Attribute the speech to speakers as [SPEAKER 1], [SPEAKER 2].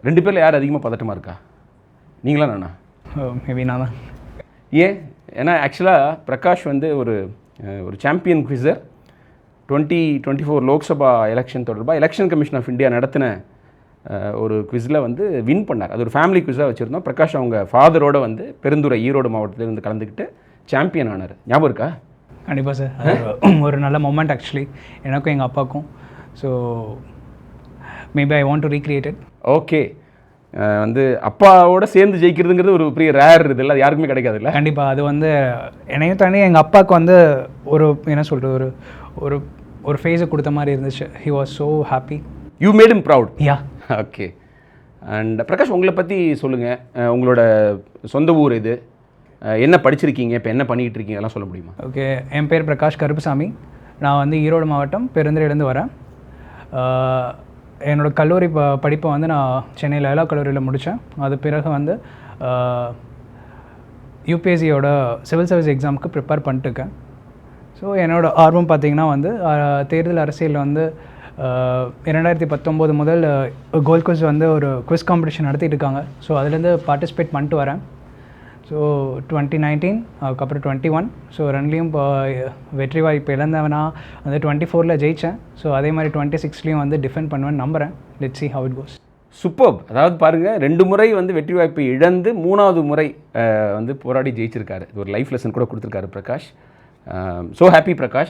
[SPEAKER 1] 2 பேரில் யார் அதிகமாக பதட்டமாக இருக்கா? நீங்களா நானா?
[SPEAKER 2] மேபி நான் தான்.
[SPEAKER 1] ஏன்? ஏன்னா ஆக்சுவலாக பிரகாஷ் வந்து ஒரு சாம்பியன் குவிசர். 2024 லோக்சபா எலெக்ஷன் தொடர்பாக எலெக்ஷன் கமிஷன் ஆஃப் இந்தியா நடத்தின ஒரு குவிஸில் வந்து வின் பண்ணார். அது ஒரு ஃபேமிலி குவிஸாக வச்சுருந்தோம். பிரகாஷ் அவங்க ஃபாதரோட வந்து பெருந்துறை ஈரோடு மாவட்டத்திலேருந்து கலந்துக்கிட்டு சாம்பியன் ஆனார். ஞாபகம் இருக்கா?
[SPEAKER 2] கண்டிப்பாக சார். ஒரு நல்ல மொமெண்ட் ஆக்சுவலி எனக்கும் எங்கள் அப்பாவுக்கும். So maybe I want to recreate it.
[SPEAKER 1] Okay. வந்து அப்பாவோட சேர்ந்து ஜெயிக்கிறதுங்கிறது ஒரு பெரிய ரேர் இது இல்லை, யாருக்குமே கிடைக்காது இல்லை?
[SPEAKER 2] கண்டிப்பாக. அது வந்து என்னையும் தாண்டி எங்கள் அப்பாவுக்கு வந்து ஒரு என்ன சொல்கிறது ஒரு ஒரு ஃபேஸை கொடுத்த மாதிரி இருந்துச்சு. He was so happy.
[SPEAKER 1] You mat him proud.
[SPEAKER 2] Yeah.
[SPEAKER 1] Okay. And Prakash, உங்களை பற்றி சொல்லுங்கள். உங்களோட சொந்த ஊர் இது, என்ன படிச்சிருக்கீங்க, இப்போ என்ன பண்ணிக்கிட்டு இருக்கீங்க, எல்லாம் சொல்ல முடியுமா?
[SPEAKER 2] ஓகே, என் பேர் பிரகாஷ் கருப்புசாமி. நான் வந்து ஈரோடு மாவட்டம் பெருந்துறையிலேருந்து வரேன். என்னோடய கல்லூரி படிப்பை வந்து நான் சென்னை லயோலா கல்லூரியில் முடித்தேன். அது பிறகு வந்து யூபிஎஸ்சியோட சிவில் சர்வீஸ் எக்ஸாமுக்கு ப்ரிப்பேர் பண்ணிட்டுருக்கேன். ஸோ என்னோடய ஆர்வம் பார்த்திங்கன்னா வந்து தேர்தல் அரசியலில் வந்து 2019 முதல் கோல்ட் குவிஸ் வந்து ஒரு குவிஸ் காம்படிஷன் நடத்திட்டு இருக்காங்க. ஸோ அதுலேருந்து பார்ட்டிசிபேட் பண்ணிட்டு வரேன். ஸோ 2019 அதுக்கப்புறம் 21 ஸோ ரெண்டுலேயும் இப்போ வெற்றி வாய்ப்பு இழந்தவனா வந்து 24ல் ஜெயித்தேன். ஸோ அதே மாதிரி 26லேயும் வந்து டிஃபெண்ட் பண்ணுவேன்னு நம்புகிறேன். Let's see how it goes.
[SPEAKER 1] Super. அதாவது பாருங்கள், 2 முறை வந்து வெற்றி வாய்ப்பை இழந்து 3வது முறை வந்து போராடி ஜெயிச்சிருக்காரு. இது ஒரு லைஃப் லெசன் கூட கொடுத்துருக்காரு பிரகாஷ். So happy Prakash.